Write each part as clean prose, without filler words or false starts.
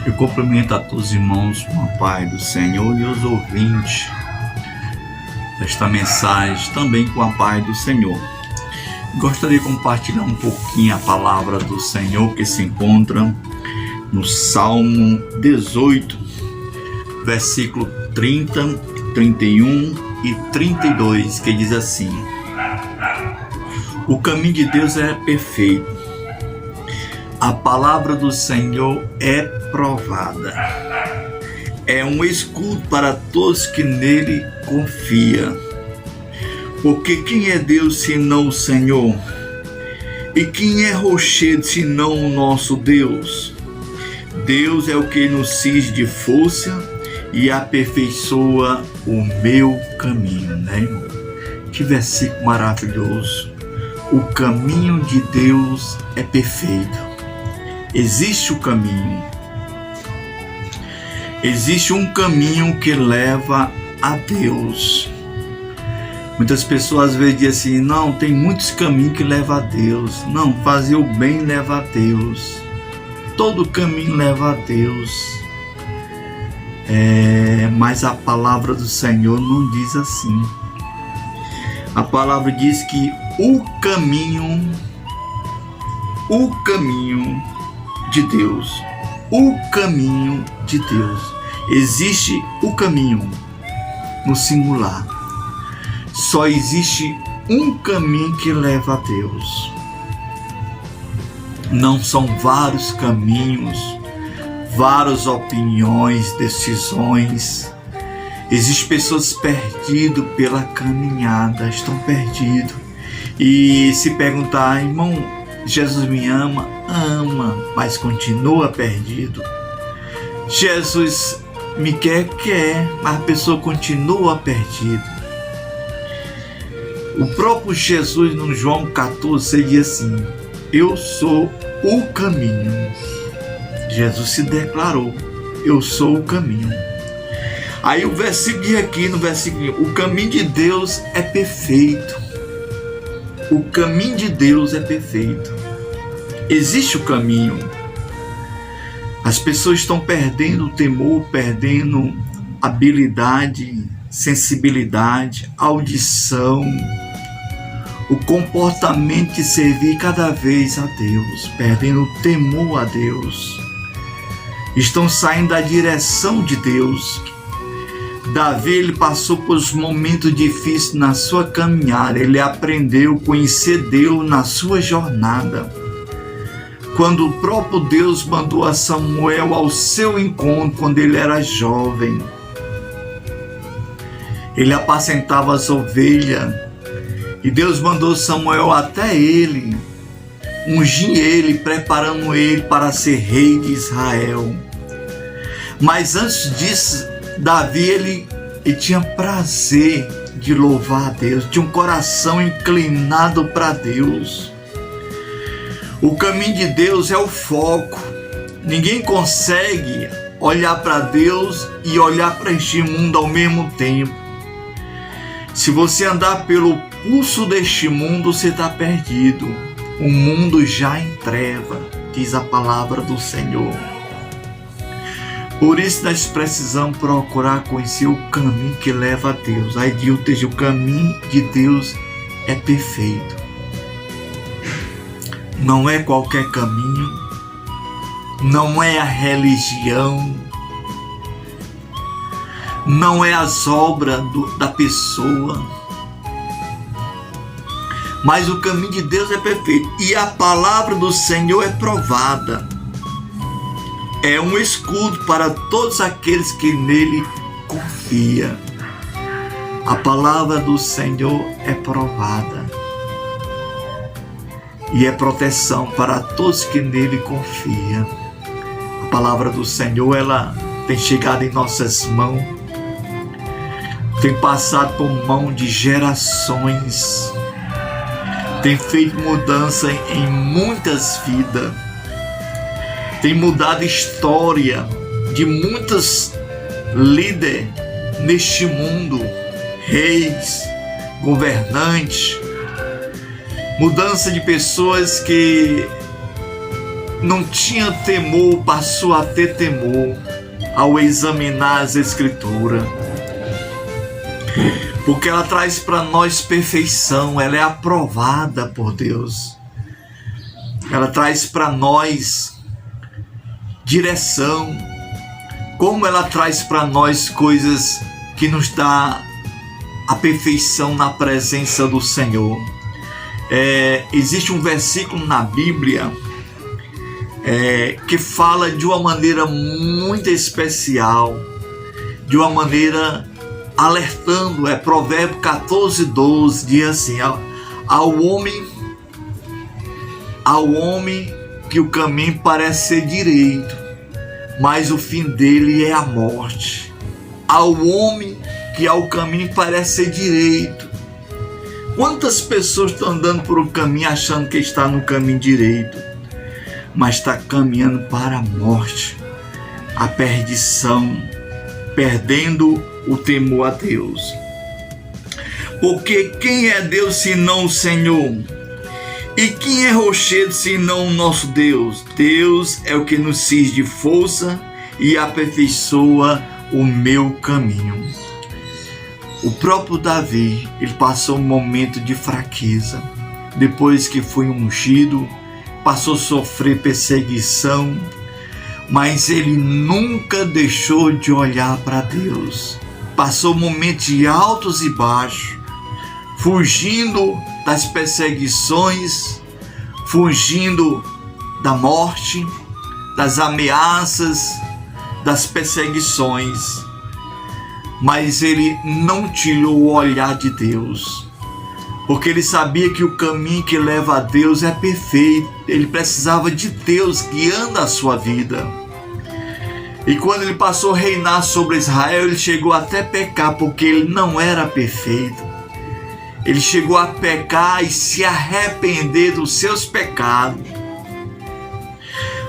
Eu cumprimento a todos os irmãos com a paz do Senhor e os ouvintes desta mensagem também com a paz do Senhor. Gostaria de compartilhar um pouquinho a palavra do Senhor que se encontra no Salmo 18, versículo 30, 31 e 32, que diz assim: O caminho de Deus é perfeito, a palavra do Senhor é provada, é um escudo para todos que nele confiam. Porque quem é Deus senão o Senhor? E quem é rochedo senão o nosso Deus? Deus é o que nos cinge de força e aperfeiçoa o meu caminho, né, irmão? Que versículo maravilhoso. O caminho de Deus é perfeito. Existe o caminho. Existe um caminho que leva a Deus. Muitas pessoas às vezes dizem assim: não, tem muitos caminhos que levam a Deus. Não, fazer o bem leva a Deus. Todo caminho leva a Deus. Mas a palavra do Senhor não diz assim. A palavra diz que o caminho de Deus, existe o caminho no singular. Só existe um caminho que leva a Deus. Não são vários caminhos, várias opiniões, decisões. Existem pessoas perdidas pela caminhada, estão perdidas. E se perguntar: irmão, Jesus me ama? Ama, mas continua perdido. Jesus me quer? Quer, mas a pessoa continua perdida. O próprio Jesus, no João 14, diz assim: eu sou o caminho. Jesus se declarou: eu sou o caminho. Aí o versículo diz aqui, no versículo: o caminho de Deus é perfeito. O caminho de Deus é perfeito. Existe o caminho. As pessoas estão perdendo o temor, perdendo habilidade, sensibilidade, audição, o comportamento de servir cada vez a Deus, perdendo o temor a Deus. Estão saindo da direção de Deus. Davi, ele passou por momentos difíceis na sua caminhada. Ele aprendeu a conhecer Deus na sua jornada. Quando o próprio Deus mandou a Samuel ao seu encontro, quando ele era jovem, ele apacentava as ovelhas, e Deus mandou Samuel até ele, ungir ele, preparando ele para ser rei de Israel. Mas antes disso, Davi, ele tinha prazer de louvar a Deus, tinha um coração inclinado para Deus. O caminho de Deus é o foco. Ninguém consegue olhar para Deus e olhar para este mundo ao mesmo tempo. Se você andar pelo pulso deste mundo, você está perdido. O mundo já em treva, diz a palavra do Senhor. Por isso nós precisamos procurar conhecer o caminho que leva a Deus. Aí diz o texto: o caminho de Deus é perfeito. Não é qualquer caminho, não é a religião, não é as obras da pessoa, mas o caminho de Deus é perfeito. E a palavra do Senhor é provada. É um escudo para todos aqueles que nele confiam. A palavra do Senhor é provada. E é proteção para todos que nele confiam. A palavra do Senhor, ela tem chegado em nossas mãos, tem passado por mão de gerações, tem feito mudança em muitas vidas, tem mudado a história de muitos líderes neste mundo, reis, governantes, mudança de pessoas que não tinha temor, passou a ter temor ao examinar as Escrituras. Porque ela traz para nós perfeição, ela é aprovada por Deus. Ela traz para nós direção, como ela traz para nós coisas que nos dá a perfeição na presença do Senhor. Existe um versículo na Bíblia que fala de uma maneira muito especial, de uma maneira alertando, Provérbio 14:12, diz assim: ao homem que o caminho parece ser direito, mas o fim dele é a morte. Ao homem que ao caminho parece ser direito. Quantas pessoas estão andando por um caminho achando que está no caminho direito, mas está caminhando para a morte, a perdição, perdendo o temor a Deus. Porque quem é Deus senão o Senhor? E quem é rochedo senão o nosso Deus? Deus é o que nos cinge de força e aperfeiçoa o meu caminho. O próprio Davi, ele passou um momento de fraqueza. Depois que foi ungido, passou a sofrer perseguição, mas ele nunca deixou de olhar para Deus. Passou momentos de altos e baixos, fugindo das perseguições, fugindo da morte, das ameaças, das perseguições. Mas ele não tirou o olhar de Deus, porque ele sabia que o caminho que leva a Deus é perfeito. Ele precisava de Deus guiando a sua vida. E quando ele passou a reinar sobre Israel, ele chegou até a pecar, porque ele não era perfeito. Ele chegou a pecar e se arrepender dos seus pecados.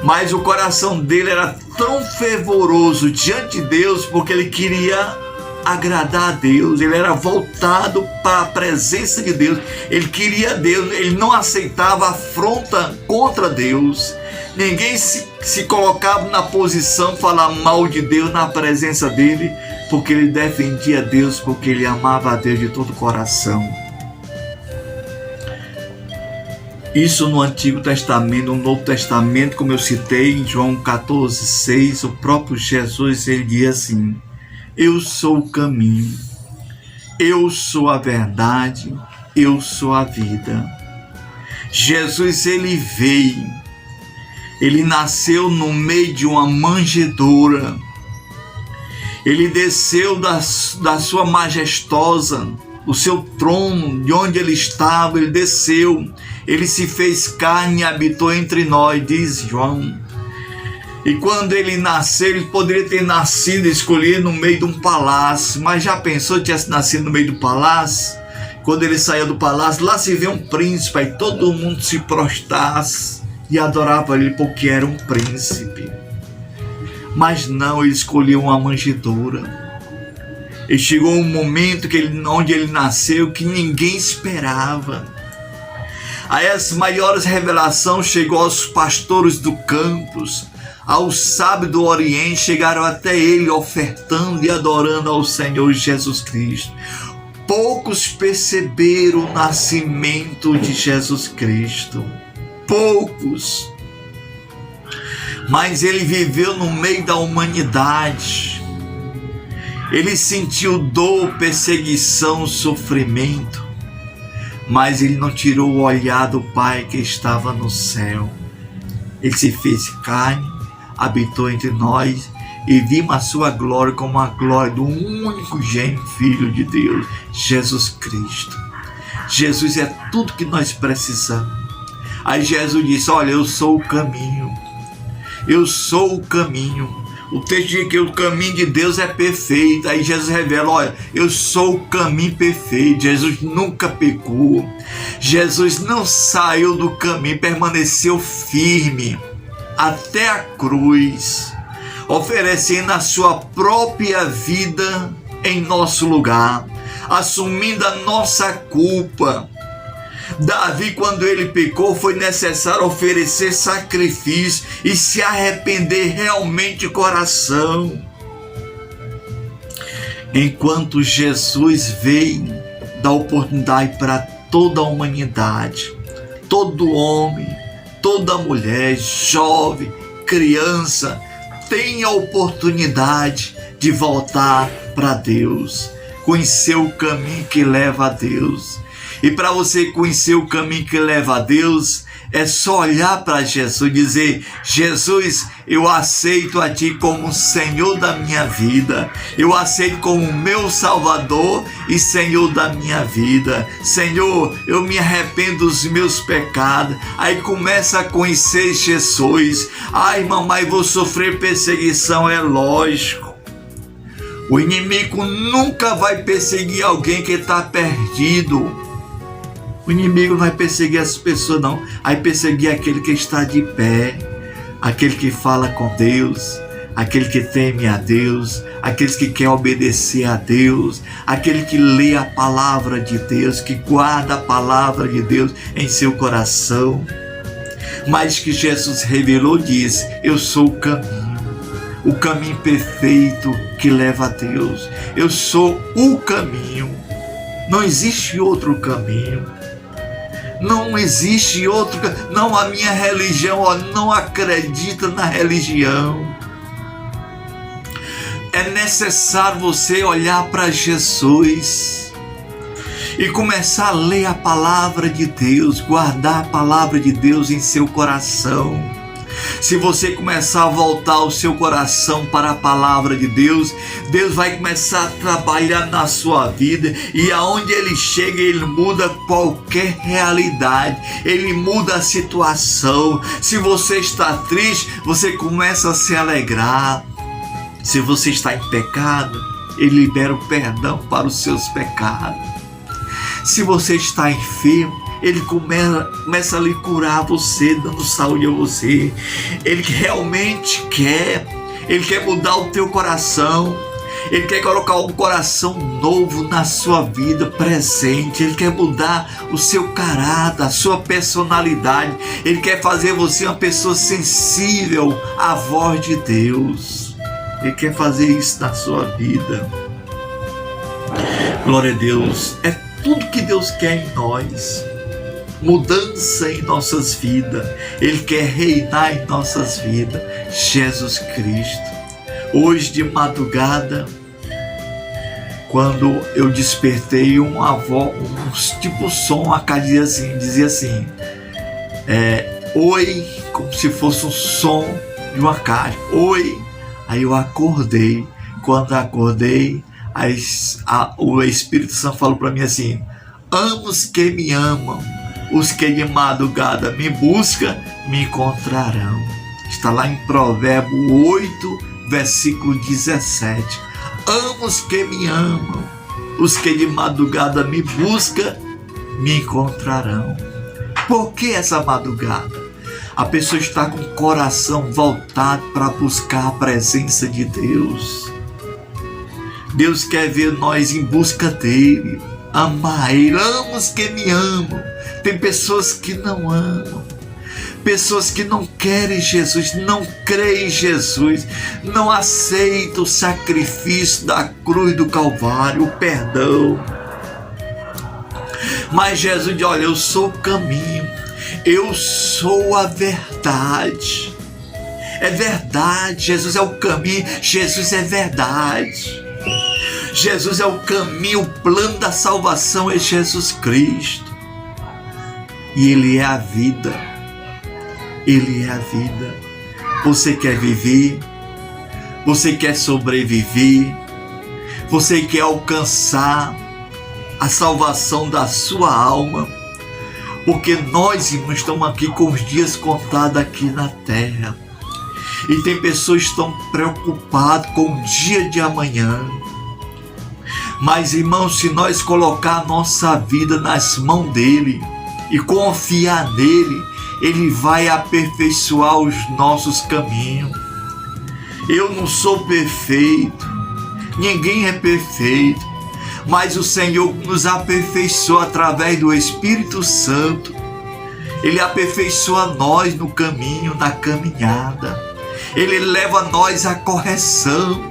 Mas o coração dele era tão fervoroso diante de Deus, porque ele queria agradar a Deus. Ele era voltado para a presença de Deus. Ele queria Deus. Ele não aceitava afronta contra Deus. Ninguém se colocava na posição de falar mal de Deus na presença dele, porque ele defendia Deus, porque ele amava a Deus de todo o coração. Isso no Antigo Testamento. No Novo Testamento, como eu citei em João 14:6, o próprio Jesus, ele diz assim: eu sou o caminho, eu sou a verdade, eu sou a vida. Jesus, ele veio, ele nasceu no meio de uma manjedoura, ele desceu da sua majestosa, o seu trono, de onde ele estava, ele desceu, ele se fez carne e habitou entre nós, diz João. E quando ele nasceu, ele poderia ter nascido, escolhido no meio de um palácio, mas já pensou que tivesse nascido no meio do palácio? Quando ele saiu do palácio, lá se vê um príncipe, aí todo mundo se prostrasse e adorava ele porque era um príncipe. Mas não, ele escolheu uma manjedoura. E chegou um momento onde ele nasceu que ninguém esperava. Aí as maiores revelações chegou aos pastores do campos, aos sábios do Oriente, chegaram até ele ofertando e adorando ao Senhor Jesus Cristo. Poucos perceberam o nascimento de Jesus Cristo. Poucos. Mas ele viveu no meio da humanidade. Ele sentiu dor, perseguição, sofrimento. Mas ele não tirou o olhar do Pai que estava no céu. Ele se fez carne, habitou entre nós e vimos a sua glória como a glória do único gênio Filho de Deus, Jesus Cristo. Jesus é tudo que nós precisamos. Aí Jesus disse: olha, eu sou o caminho. Eu sou o caminho. O texto diz que o caminho de Deus é perfeito. Aí Jesus revela: olha, eu sou o caminho perfeito. Jesus nunca pecou. Jesus não saiu do caminho, permaneceu firme até a cruz, oferecendo a sua própria vida em nosso lugar, assumindo a nossa culpa. Davi, quando ele pecou, foi necessário oferecer sacrifício e se arrepender realmente de coração. Enquanto Jesus veio dar oportunidade para toda a humanidade, todo homem, toda mulher, jovem, criança, tem a oportunidade de voltar para Deus, conhecer o caminho que leva a Deus. E para você conhecer o caminho que leva a Deus, é só olhar para Jesus e dizer: Jesus, eu aceito a Ti como Senhor da minha vida. Eu aceito como meu Salvador e Senhor da minha vida. Senhor, eu me arrependo dos meus pecados. Aí começa a conhecer Jesus. Ai, mamãe, vou sofrer perseguição, é lógico. O inimigo nunca vai perseguir alguém que está perdido. O inimigo não vai perseguir as pessoas, não. Vai perseguir aquele que está de pé, aquele que fala com Deus, aquele que teme a Deus, aqueles que quer obedecer a Deus, aquele que lê a palavra de Deus, que guarda a palavra de Deus em seu coração. Mas que Jesus revelou, diz: eu sou o caminho perfeito que leva a Deus. Eu sou o caminho. Não existe outro caminho. Não existe outro. Não, a minha religião não acredita na religião. É necessário você olhar para Jesus e começar a ler a palavra de Deus, guardar a palavra de Deus em seu coração. Se você começar a voltar o seu coração para a palavra de Deus, Deus vai começar a trabalhar na sua vida, e aonde Ele chega, Ele muda qualquer realidade, Ele muda a situação. Se você está triste, você começa a se alegrar. Se você está em pecado, Ele libera o perdão para os seus pecados. Se você está enfermo, Ele começa a lhe curar você, dando saúde a você. Ele realmente quer. Ele quer mudar o teu coração. Ele quer colocar um coração novo na sua vida presente. Ele quer mudar o seu caráter, a sua personalidade. Ele quer fazer você uma pessoa sensível à voz de Deus. Ele quer fazer isso na sua vida. Glória a Deus. É tudo que Deus quer em nós. Mudança em nossas vidas. Ele quer reinar em nossas vidas. Jesus Cristo. Hoje de madrugada, quando eu despertei, uma voz, tipo som, a casa dizia assim, oi, como se fosse um som de uma caixa, oi. Aí eu acordei. Quando acordei, o Espírito Santo falou para mim assim: amo os que me amam, os que de madrugada me buscam, me encontrarão. Está lá em Provérbio 8, versículo 17. Amo os que me amam, os que de madrugada me buscam, me encontrarão. Por que essa madrugada? A pessoa está com o coração voltado para buscar a presença de Deus. Deus quer ver nós em busca dele, amar ele. Amo os que me amam. Tem pessoas que não amam, pessoas que não querem Jesus, não creem em Jesus, não aceitam o sacrifício da cruz do Calvário, o perdão. Mas Jesus diz: olha, eu sou o caminho, eu sou a verdade. É verdade, Jesus é o caminho, Jesus é verdade. Jesus é o caminho, o plano da salvação é Jesus Cristo. E Ele é a vida. Ele é a vida. Você quer viver? Você quer sobreviver? Você quer alcançar a salvação da sua alma? Porque nós, irmãos, estamos aqui com os dias contados aqui na terra. E tem pessoas que estão preocupadas com o dia de amanhã. Mas, irmãos, se nós colocar a nossa vida nas mãos dele e confiar nele, ele vai aperfeiçoar os nossos caminhos. Eu não sou perfeito, ninguém é perfeito, mas o Senhor nos aperfeiçoa através do Espírito Santo. Ele aperfeiçoa nós no caminho, na caminhada. Ele leva nós à correção.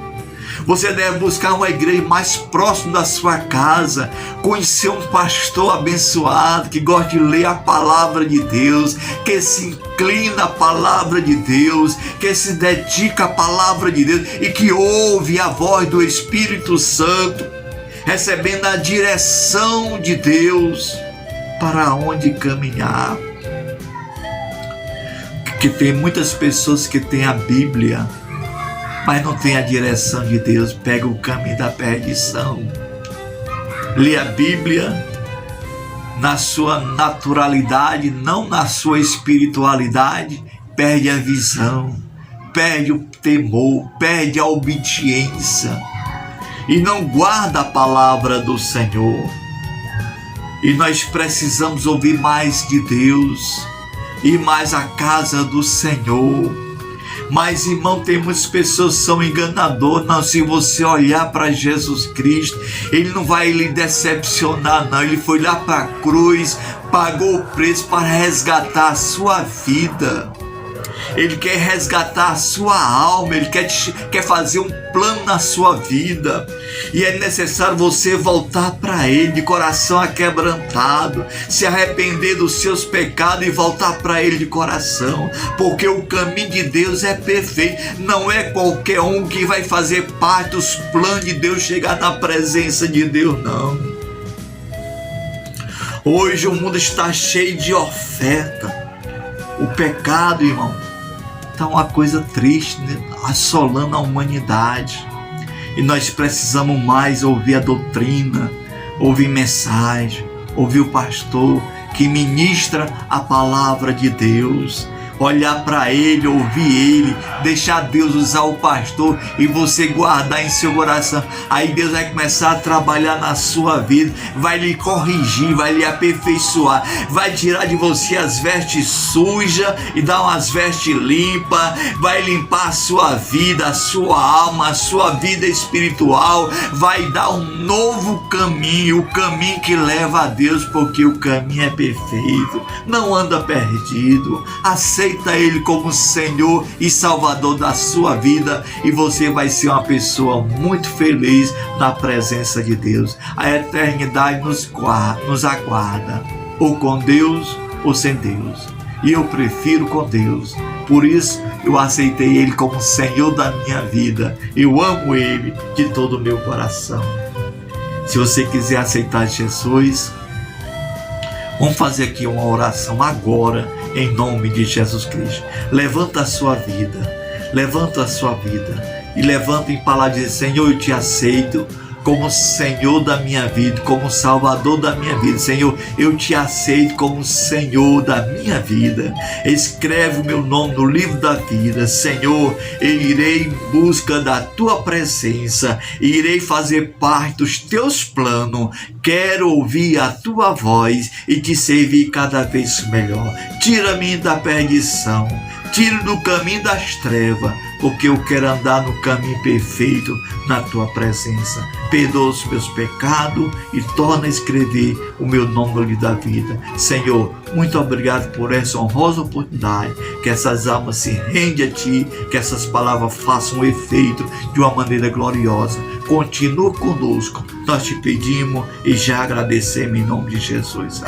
Você deve buscar uma igreja mais próxima da sua casa, conhecer um pastor abençoado que gosta de ler a palavra de Deus, que se inclina à palavra de Deus, que se dedica à palavra de Deus e que ouve a voz do Espírito Santo, recebendo a direção de Deus para onde caminhar. Que tem muitas pessoas que têm a Bíblia, mas não tem a direção de Deus, pega o caminho da perdição. Lê a Bíblia na sua naturalidade, não na sua espiritualidade, perde a visão, perde o temor, perde a obediência e não guarda a palavra do Senhor. E nós precisamos ouvir mais de Deus, ir mais à casa do Senhor. Mas, irmão, tem muitas pessoas que são enganadoras. Não, se você olhar para Jesus Cristo, Ele não vai lhe decepcionar, não. Ele foi lá para a cruz, pagou o preço para resgatar a sua vida. Ele quer resgatar a sua alma, Ele quer fazer um plano na sua vida. E é necessário você voltar para Ele de coração aquebrantado, se arrepender dos seus pecados e voltar para Ele de coração, porque o caminho de Deus é perfeito. Não é qualquer um que vai fazer parte dos planos de Deus chegar na presença de Deus, não. Hoje o mundo está cheio de oferta. O pecado, irmão, está uma coisa triste, né? Assolando a humanidade. E nós precisamos mais ouvir a doutrina, ouvir mensagem, ouvir o pastor que ministra a palavra de Deus. Olhar para Ele, ouvir Ele, deixar Deus usar o pastor e você guardar em seu coração. Aí Deus vai começar a trabalhar na sua vida, vai lhe corrigir, vai lhe aperfeiçoar, vai tirar de você as vestes sujas e dar umas vestes limpas, vai limpar a sua vida, a sua alma, a sua vida espiritual, vai dar um novo caminho, o caminho que leva a Deus, porque o caminho é perfeito. Não anda perdido, aceita Ele como Senhor e Salvador da sua vida e você vai ser uma pessoa muito feliz na presença de Deus. A eternidade nos aguarda, ou com Deus ou sem Deus. E eu prefiro com Deus. Por isso eu aceitei Ele como Senhor da minha vida. Eu amo Ele de todo o meu coração. Se você quiser aceitar Jesus, vamos fazer aqui uma oração agora, em nome de Jesus Cristo. Levanta a sua vida, levanta a sua vida e levanta em palavras de Senhor, eu te aceito como Senhor da minha vida, como Salvador da minha vida. Senhor, eu te aceito como Senhor da minha vida. Escreve o meu nome no livro da vida. Senhor, eu irei em busca da tua presença, irei fazer parte dos teus planos. Quero ouvir a tua voz e te servir cada vez melhor. Tira-me da perdição, tira do caminho das trevas, porque eu quero andar no caminho perfeito na tua presença. Perdoa os meus pecados e torna a escrever o meu nome no livro da vida. Senhor, muito obrigado por essa honrosa oportunidade, que essas almas se rendem a ti, que essas palavras façam efeito de uma maneira gloriosa. Continua conosco, nós te pedimos e já agradecemos em nome de Jesus.